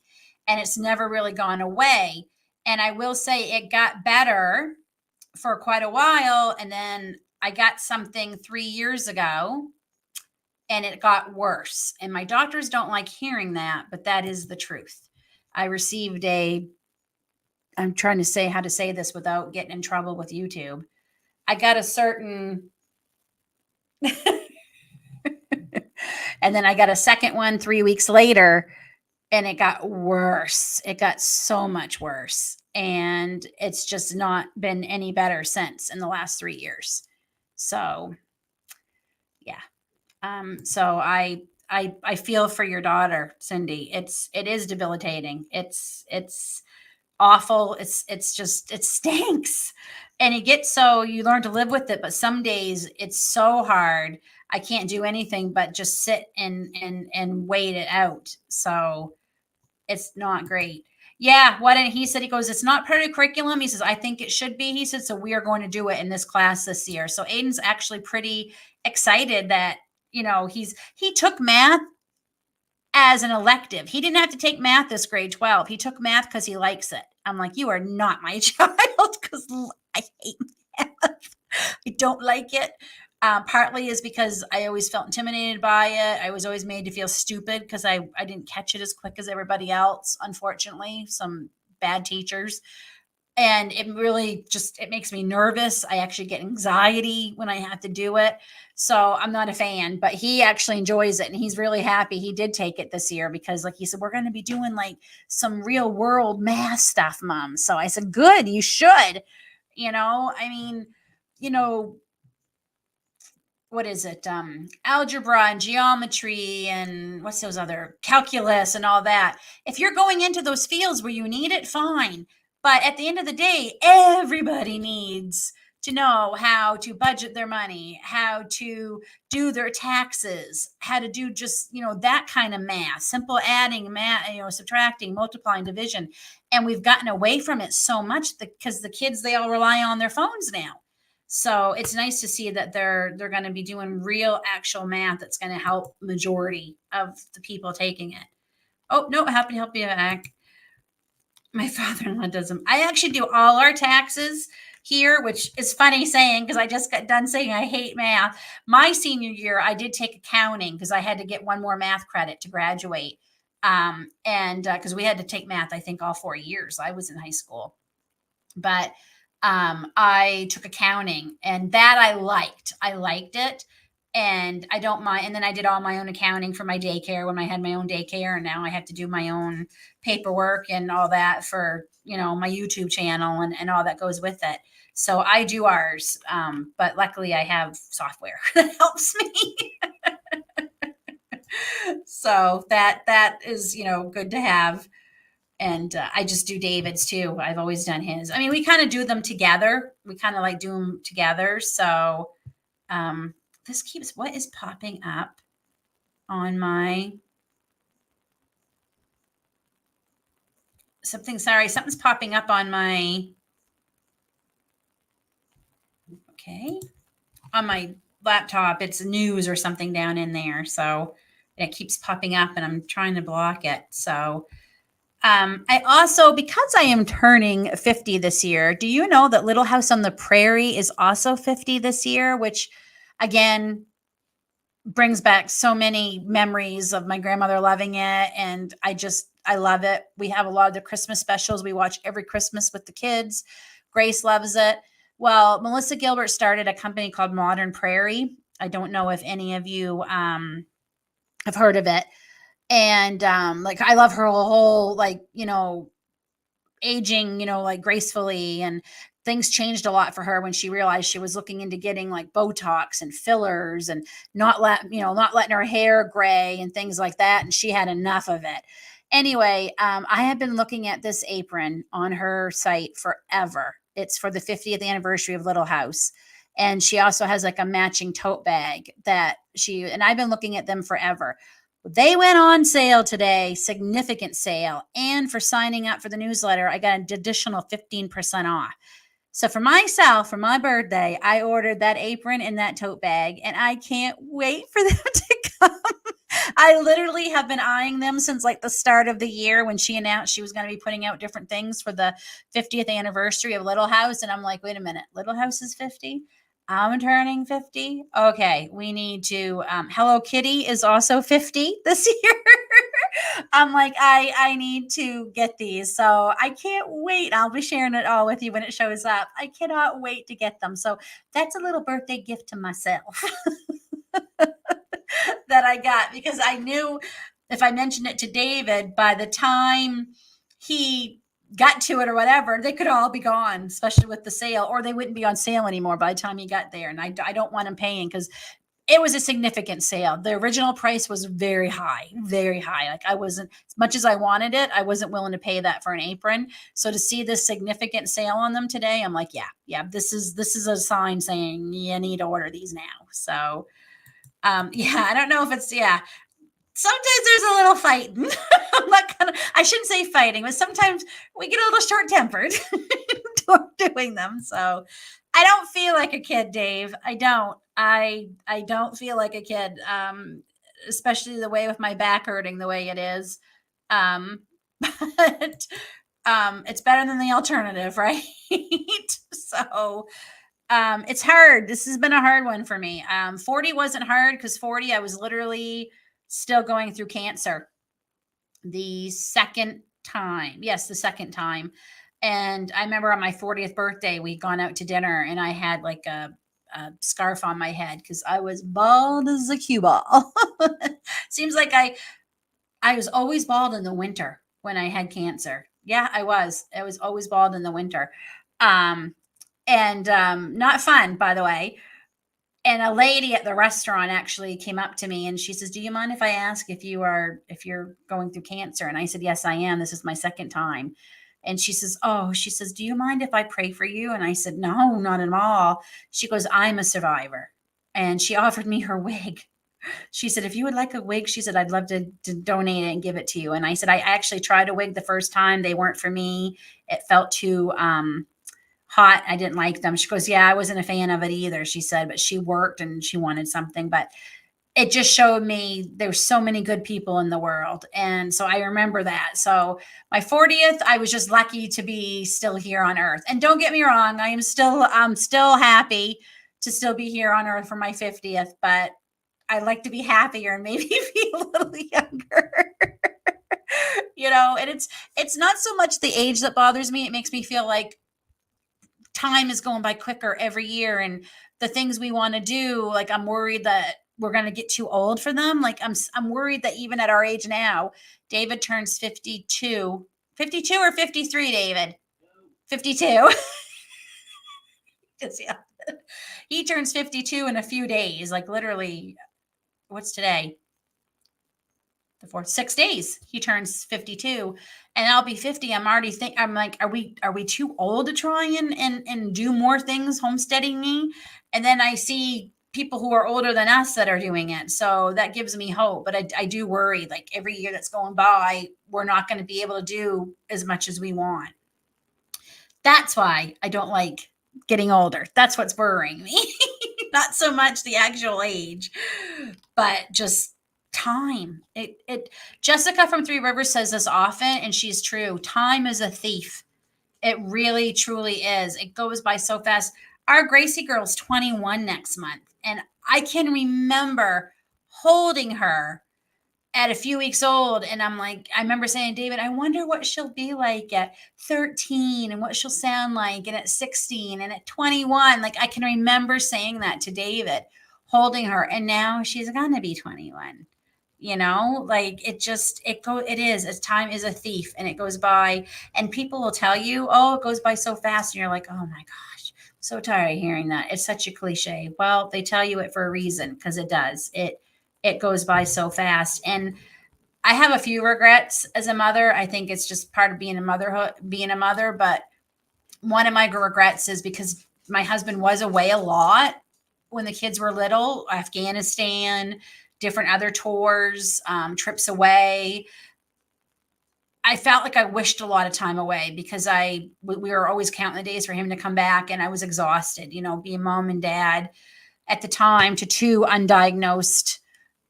and it's never really gone away. And I will say it got better for quite a while. And then I got something 3 years ago and it got worse. And my doctors don't like hearing that, but that is the truth. I received I'm trying to say how to say this without getting in trouble with YouTube. I got a certain, and then I got a second one 3 weeks later, and it got worse. It got so much worse. And it's just not been any better since in the last 3 years. So, yeah. So I feel for your daughter, Cindy. It is debilitating. It's awful. It stinks. And you learn to live with it, but some days it's so hard. I can't do anything but just sit and wait it out. So it's not great. Yeah. He said, he goes, it's not part of the curriculum. He says, I think it should be. He said, so we are going to do it in this class this year. So Aiden's actually pretty excited that, he took math as an elective. He didn't have to take math this grade 12. He took math because he likes it. I'm like, you are not my child because I hate math. I don't like it. Partly is because I always felt intimidated by it. I was always made to feel stupid because I didn't catch it as quick as everybody else. Unfortunately, some bad teachers. and it really just, it makes me nervous. I actually get anxiety when I have to do it. So I'm not a fan, but he actually enjoys it and he's really happy he did take it this year because like he said, we're going to be doing like some real world math stuff, Mom. So I said, good, you should. I mean, you know, what is it? Algebra and geometry and what's those other calculus and all that. If you're going into those fields where you need it, fine. But at the end of the day, everybody needs to know how to budget their money, how to do their taxes, how to do just, that kind of math, simple adding, math, subtracting, multiplying, division. And we've gotten away from it so much because the kids, they all rely on their phones now. So it's nice to see that they're going to be doing real actual math that's going to help majority of the people taking it. Oh, no, happy to help you back. My father-in-law does them. I actually do all our taxes here, which is funny saying because I just got done saying I hate math. My senior year, I did take accounting because I had to get one more math credit to graduate. And because we had to take math, I think all 4 years I was in high school. But I took accounting and that I liked. I liked it and I don't mind. And then I did all my own accounting for my daycare when I had my own daycare. And now I have to do my own paperwork and all that for, my YouTube channel and all that goes with it. So I do ours. But luckily I have software that helps me. So that is, good to have. And I just do David's too. I've always done his. I mean, we kind of do them together. We kind of like do them together. So this keeps, what is popping up on my, something's popping up on my, on my laptop. It's news or something down in there. So it keeps popping up and I'm trying to block it. So I also, because I am turning 50 this year, do you know that Little House on the Prairie is also 50 this year, which again brings back so many memories of my grandmother loving it. And I love it. We have a lot of the Christmas specials. We watch every Christmas with the kids. Grace loves it. Well, Melissa Gilbert started a company called Modern Prairie. I don't know if any of you have heard of it. And I love her whole aging, gracefully, and things changed a lot for her when she realized she was looking into getting like Botox and fillers and not letting her hair gray and things like that. And she had enough of it. Anyway, I have been looking at this apron on her site forever. It's for the 50th anniversary of Little House. And she also has like a matching tote bag and I've been looking at them forever. They went on sale today, significant sale. And for signing up for the newsletter, I got an additional 15% off. So for myself, for my birthday, I ordered that apron and that tote bag, and I can't wait for them to come. I literally have been eyeing them since like the start of the year when she announced she was going to be putting out different things for the 50th anniversary of Little House. And I'm like, wait a minute, Little House is 50? I'm turning 50. Okay, we need to. Hello Kitty is also 50 this year. I'm like, I need to get these. So I can't wait. I'll be sharing it all with you when it shows up. I cannot wait to get them. So that's a little birthday gift to myself that I got because I knew if I mentioned it to David, by the time he got to it or whatever, they could all be gone, especially with the sale, or they wouldn't be on sale anymore by the time he got there. And I don't want him paying because it was a significant sale. The original price was very high, very high. Like I wasn't, as much as I wanted it, I wasn't willing to pay that for an apron. So to see this significant sale on them today, I'm like, yeah, this is a sign saying you need to order these now. So I don't know if it's, sometimes there's a little fighting. I shouldn't say fighting, but sometimes we get a little short tempered doing them. So I don't feel like a kid, Dave. I don't. I don't feel like a kid, especially the way with my back hurting the way it is. But it's better than the alternative, right? So it's hard. This has been a hard one for me. 40 wasn't hard because 40, I was literally still going through cancer. The second time. And I remember on my 40th birthday, we'd gone out to dinner and I had like a scarf on my head because I was bald as a cue ball. Seems like I was always bald in the winter when I had cancer. Yeah, I was. I was always bald in the winter. Um, and not fun, by the way. And a lady at the restaurant actually came up to me and she says, "Do you mind if I ask if you're going through cancer?" And I said, "Yes, I am. This is my second time." And she says, "Oh," she says, "Do you mind if I pray for you?" And I said, "No, not at all." She goes, "I'm a survivor." And she offered me her wig. She said, "If you would like a wig," she said, "I'd love to donate it and give it to you." And I said, "I actually tried a wig the first time. They weren't for me. It felt too hot. I didn't like them." She goes, "Yeah, I wasn't a fan of it either," she said, "but she worked and she wanted something." But it just showed me there's so many good people in the world. And so I remember that. So my 40th, I was just lucky to be still here on earth. And don't get me wrong, I'm still happy to still be here on earth for my 50th, but I like to be happier and maybe be a little younger. And it's not so much the age that bothers me. It makes me feel like time is going by quicker every year, and the things we want to do, like I'm worried that we're going to get too old for them. Like I'm worried that even at our age now, David turns 52. 52 or 53, David? 52. 'Cause, yeah. He turns 52 in a few days, like literally, what's today? The fourth, 6 days. He turns 52 and I'll be 50. I'm like, are we too old to try and do more things homesteading me? And then I see people who are older than us that are doing it. So that gives me hope. But I do worry, like every year that's going by, we're not going to be able to do as much as we want. That's why I don't like getting older. That's what's worrying me. Not so much the actual age, but just time. It Jessica from Three Rivers says this often, and she's true. Time is a thief. It really truly is. It goes by so fast. Our Gracie girl's 21 next month, and I can remember holding her at a few weeks old, and I'm like, I remember saying, "David, I wonder what she'll be like at 13 and what she'll sound like, and at 16 and at 21." Like I can remember saying that to David, holding her, and now she's gonna be 21. Like it is, as time is a thief and it goes by, and people will tell you, "Oh, it goes by so fast," and you're like, "Oh my gosh, I'm so tired of hearing that." It's such a cliche. Well, they tell you it for a reason, because it does. It goes by so fast. And I have a few regrets as a mother. I think it's just part of being a mother. But one of my regrets is because my husband was away a lot when the kids were little, Afghanistan, different other tours, trips away. I felt like I wished a lot of time away because we were always counting the days for him to come back, and I was exhausted, being mom and dad at the time to two undiagnosed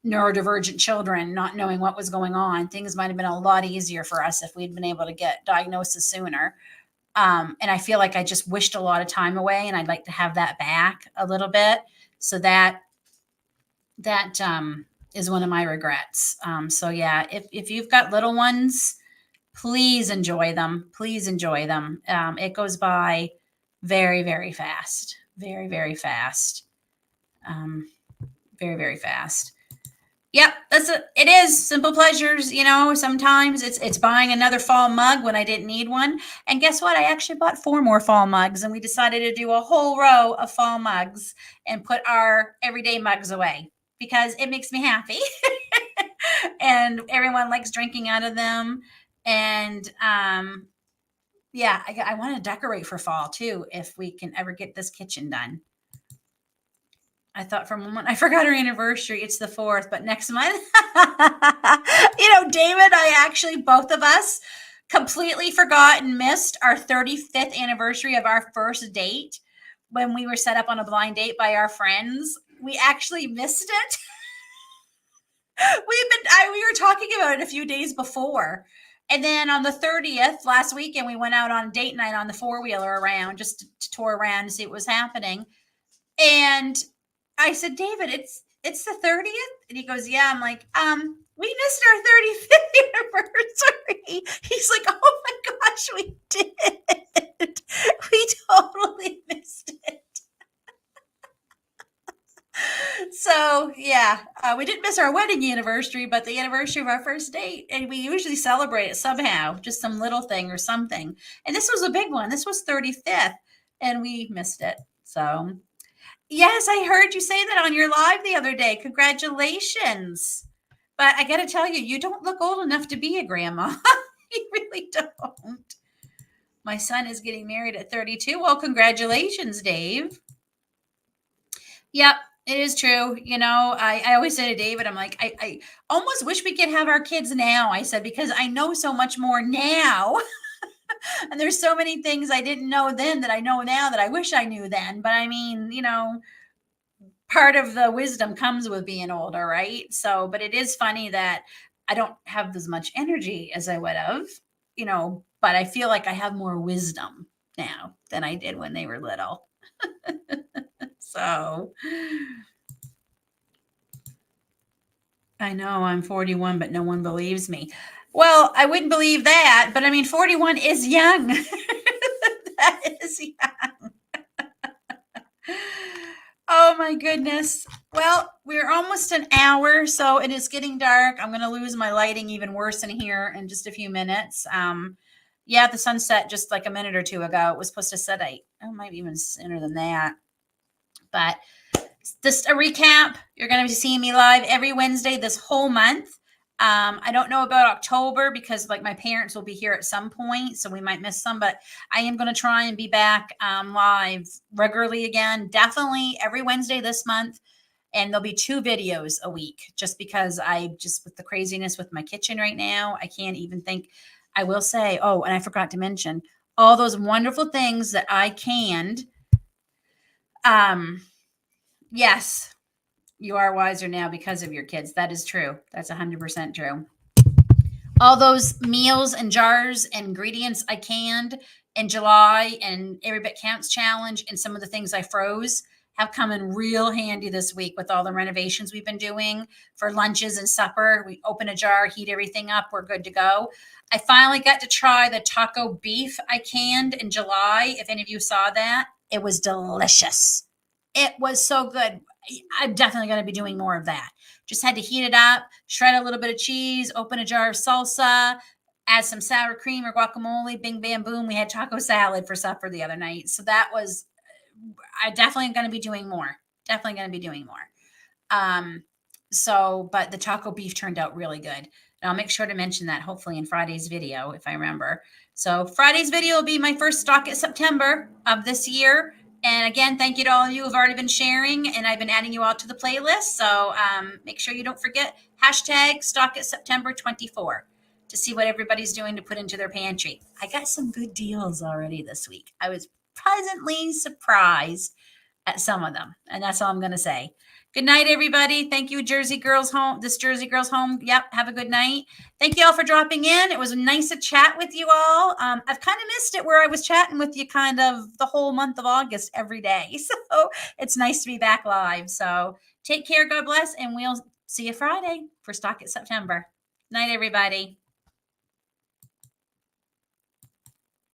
neurodivergent children, not knowing what was going on. Things might have been a lot easier for us if we'd been able to get diagnosis sooner. And I feel like I just wished a lot of time away, and I'd like to have that back a little bit. So that is one of my regrets. So yeah, if you've got little ones, please enjoy them. Please enjoy them. It goes by very, very fast. Very, very fast. Very, very fast. Yep, it is simple pleasures. Sometimes it's buying another fall mug when I didn't need one. And guess what? I actually bought 4 more fall mugs, and we decided to do a whole row of fall mugs and put our everyday mugs away because it makes me happy. And everyone likes drinking out of them. And yeah, I want to decorate for fall too, if we can ever get this kitchen done. I thought for a moment, I forgot our anniversary. It's the 4th, but next month. David, both of us completely forgot and missed our 35th anniversary of our first date when we were set up on a blind date by our friends. We actually missed it. We were talking about it a few days before. And then on the 30th, last weekend, we went out on date night on the 4-wheeler around, just to tour around and see what was happening. And I said, "David, it's it's the 30th? And he goes, yeah. I'm like, we missed our 35th anniversary. He's like, oh my gosh, we did. We totally missed it. So yeah, we didn't miss our wedding anniversary, but the anniversary of our first date, and we usually celebrate it somehow, just some little thing or something. And this was a big one. This was 35th, and we missed it. So yes, I heard you say that on your live the other day. Congratulations! But I got to tell you, you don't look old enough to be a grandma. You really don't. My son is getting married at 32. Well, congratulations, Dave. Yep, it is true. I always say to David, I'm like, I almost wish we could have our kids now. I said, because I know so much more now. And there's so many things I didn't know then that I know now that I wish I knew then. But I mean, part of the wisdom comes with being older, right? So, but it is funny that I don't have as much energy as I would have, but I feel like I have more wisdom now than I did when they were little. So I know I'm 41, but no one believes me. Well, I wouldn't believe that, but I mean, 41 is young. That is young. Oh my goodness. Well, we're almost an hour, so it is getting dark. I'm going to lose my lighting even worse in here in just a few minutes. Yeah, the sun set just like a minute or two ago. It was supposed to set maybe even sooner than that. But just a recap, you're going to be seeing me live every Wednesday this whole month. I don't know about October because like my parents will be here at some point, so we might miss some, but I am going to try and be back live regularly again, definitely every Wednesday this month. And there'll be 2 videos a week just because with the craziness with my kitchen right now, I can't even think. I will say, oh, and I forgot to mention all those wonderful things that I canned. Yes, you are wiser now because of your kids. That is true. That's 100% true. All those meals and jars and ingredients I canned in July and Every Bit Counts challenge and some of the things I froze have come in real handy this week with all the renovations we've been doing for lunches and supper. We open a jar, heat everything up. We're good to go. I finally got to try the taco beef I canned in July. If any of you saw that, it was delicious. It was so good. I'm definitely going to be doing more of that. Just had to heat it up, shred a little bit of cheese, open a jar of salsa, add some sour cream or guacamole, bing, bam, boom. We had taco salad for supper the other night. So that was, I definitely going to be doing more. Definitely going to be doing more. But the taco beef turned out really good. And I'll make sure to mention that hopefully in Friday's video, if I remember. So Friday's video will be my first Stock It September of this year. And again, thank you to all of you who've already been sharing, and I've been adding you all to the playlist. So make sure you don't forget hashtag Stock It September 24 to see what everybody's doing to put into their pantry. I got some good deals already this week. I was pleasantly surprised at some of them, and that's all I'm going to say. Good night, everybody. Thank you, Jersey Girls Home. This Jersey Girls Home. Yep. Have a good night. Thank you all for dropping in. It was nice to chat with you all. I've kind of missed it where I was chatting with you kind of the whole month of August every day. So it's nice to be back live. So take care. God bless. And we'll see you Friday for Stock It September. Night, everybody.